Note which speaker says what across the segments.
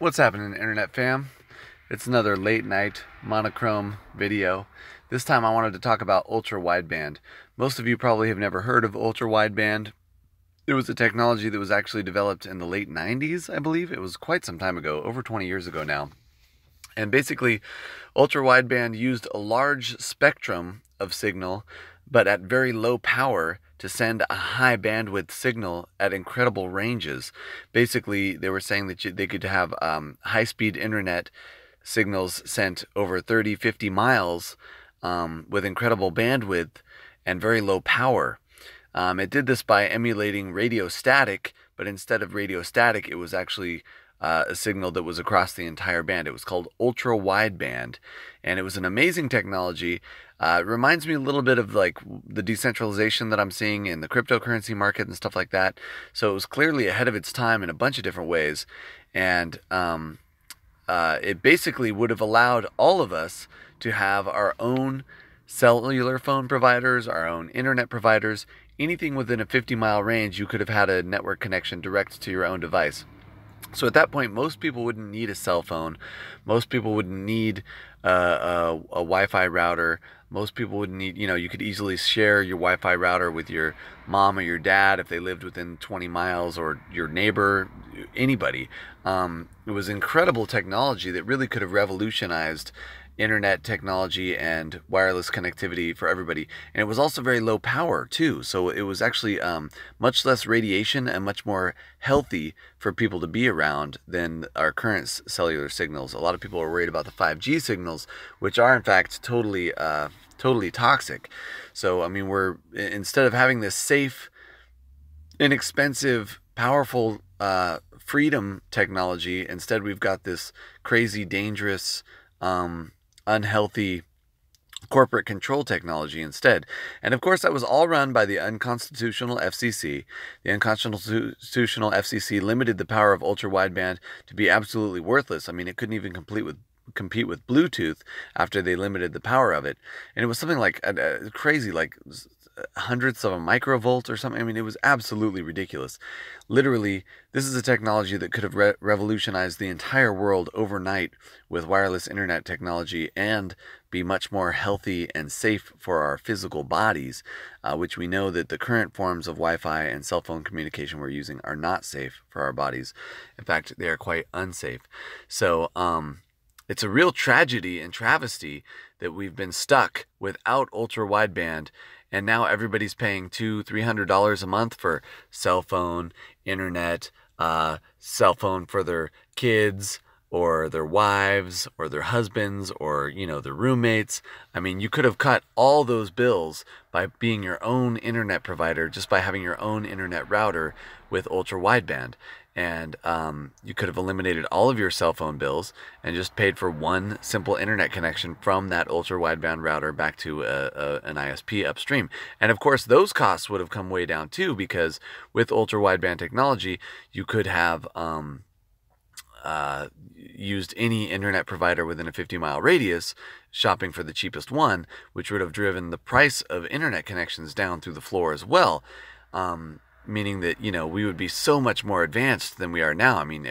Speaker 1: What's happening, Internet fam? It's another late night monochrome video. This time I wanted to talk about ultra wideband. Most of you probably have never heard of ultra wideband. It was a technology that was actually developed in the late 90s, I believe. It was quite some time ago, over 20 years ago now. And basically, ultra wideband used a large spectrum of signal, but at very low power, to send a high bandwidth signal at incredible ranges. Basically, they were saying that they could have high-speed internet signals sent over 30, 50 miles with incredible bandwidth and very low power. It did this by emulating radio static, but instead of radio static, it was actually a signal that was across the entire band. It was called ultra wideband, and it was an amazing technology. It reminds me a little bit of like the decentralization that I'm seeing in the cryptocurrency market and stuff like that. So it was clearly ahead of its time in a bunch of different ways, and it basically would have allowed all of us to have our own cellular phone providers, our own internet providers. Anything within a 50-mile range, you could have had a network connection direct to your own device. So at that point, most people wouldn't need a cell phone. Most people wouldn't need a Wi-Fi router. Most people wouldn't need, you could easily share your Wi-Fi router with your mom or your dad if they lived within 20 miles, or your neighbor, anybody. It was incredible technology that really could have revolutionized internet technology and wireless connectivity for everybody. And it was also very low power too, so it was actually much less radiation and much more healthy for people to be around than our current cellular signals. A lot of people are worried about the 5G signals, which are in fact totally toxic. So I mean, we're, instead of having this safe, inexpensive, powerful freedom technology, instead we've got this crazy, dangerous, unhealthy corporate control technology instead. And of course, that was all run by the unconstitutional FCC. The unconstitutional FCC limited the power of ultra wideband to be absolutely worthless. I mean, it couldn't even compete with Bluetooth after they limited the power of it. And it was something like crazy, like hundredths of a microvolt or something. I mean, it was absolutely ridiculous. Literally, this is a technology that could have revolutionized the entire world overnight with wireless internet technology, and be much more healthy and safe for our physical bodies, which we know that the current forms of Wi-Fi and cell phone communication we're using are not safe for our bodies. In fact, they are quite unsafe. So it's a real tragedy and travesty that we've been stuck without ultra wideband. And now everybody's paying $200-300 a month for cell phone, internet, cell phone for their kids or their wives or their husbands or, their roommates. I mean, you could have cut all those bills by being your own internet provider, just by having your own internet router with ultra wideband. And you could have eliminated all of your cell phone bills and just paid for one simple internet connection from that ultra wideband router back to an ISP upstream. And of course, those costs would have come way down too, because with ultra wideband technology, you could have used any internet provider within a 50-mile radius, shopping for the cheapest one, which would have driven the price of internet connections down through the floor as well. Meaning that, we would be so much more advanced than we are now. I mean,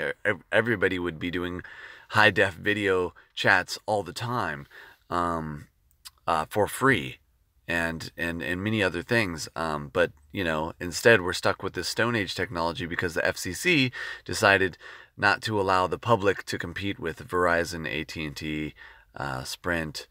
Speaker 1: everybody would be doing high-def video chats all the time for free, and many other things. But, instead we're stuck with this Stone Age technology because the FCC decided not to allow the public to compete with Verizon, AT&T, Sprint,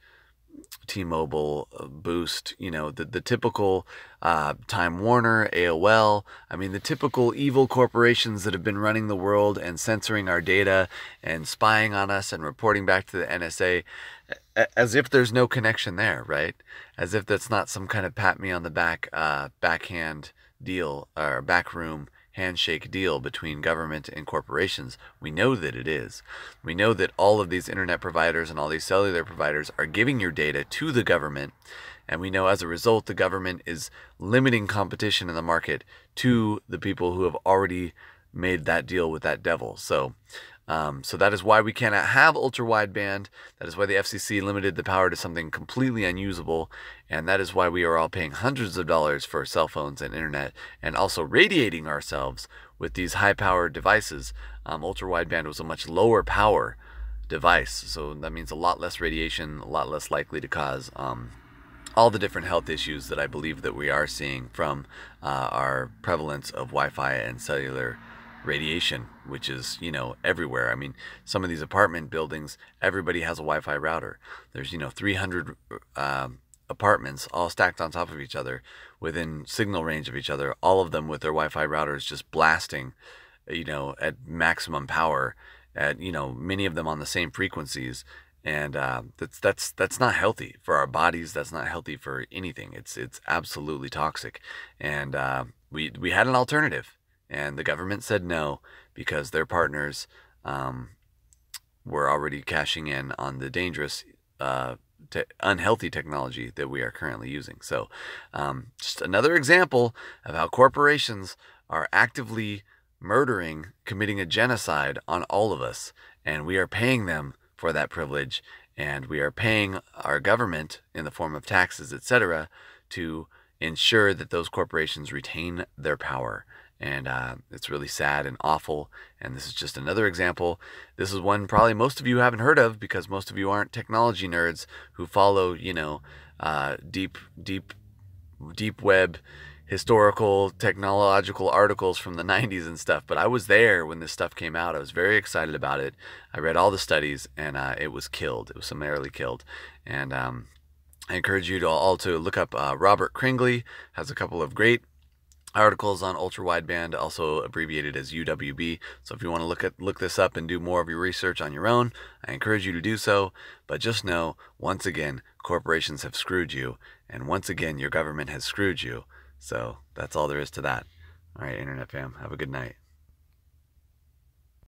Speaker 1: T-Mobile, Boost, the typical Time Warner, AOL. I mean, the typical evil corporations that have been running the world and censoring our data and spying on us and reporting back to the NSA, as if there's no connection there, right? As if that's not some kind of pat me on the back, backhand deal, or backroom handshake deal between government and corporations. We know that it is. We know that all of these internet providers and all these cellular providers are giving your data to the government, and we know as a result the government is limiting competition in the market to the people who have already made that deal with that devil. So that is why we cannot have ultra wideband. That is why the FCC limited the power to something completely unusable. And that is why we are all paying hundreds of dollars for cell phones and internet, and also radiating ourselves with these high-powered devices, ultra-wideband was a much lower power device. So that means a lot less radiation, a lot less likely to cause all the different health issues that I believe that we are seeing from our prevalence of Wi-Fi and cellular radiation, which is, you know, everywhere. I mean, some of these apartment buildings, everybody has a Wi-Fi router. There's, you know, 300 apartments all stacked on top of each other within signal range of each other, all of them with their Wi-Fi routers just blasting, you know, at maximum power, at, you know, many of them on the same frequencies. And that's not healthy for our bodies. That's not healthy for anything. It's absolutely toxic. And we had an alternative, and the government said no because their partners were already cashing in on the dangerous, unhealthy technology that we are currently using. So just another example of how corporations are actively murdering, committing a genocide on all of us, and we are paying them for that privilege, and we are paying our government in the form of taxes, etc., to ensure that those corporations retain their power. And it's really sad and awful. And this is just another example. This is one probably most of you haven't heard of because most of you aren't technology nerds who follow, you know, deep web historical technological articles from the 90s and stuff. But I was there when this stuff came out. I was very excited about it. I read all the studies, and it was killed. It was summarily killed. And I encourage you to all to look up Robert Kringley. Has a couple of great articles on ultra wideband, also abbreviated as UWB. So if you want to look this up and do more of your research on your own, I encourage you to do so. But just know, once again, corporations have screwed you, and once again, your government has screwed you. So that's all there is to that. All right, Internet fam, have a good night.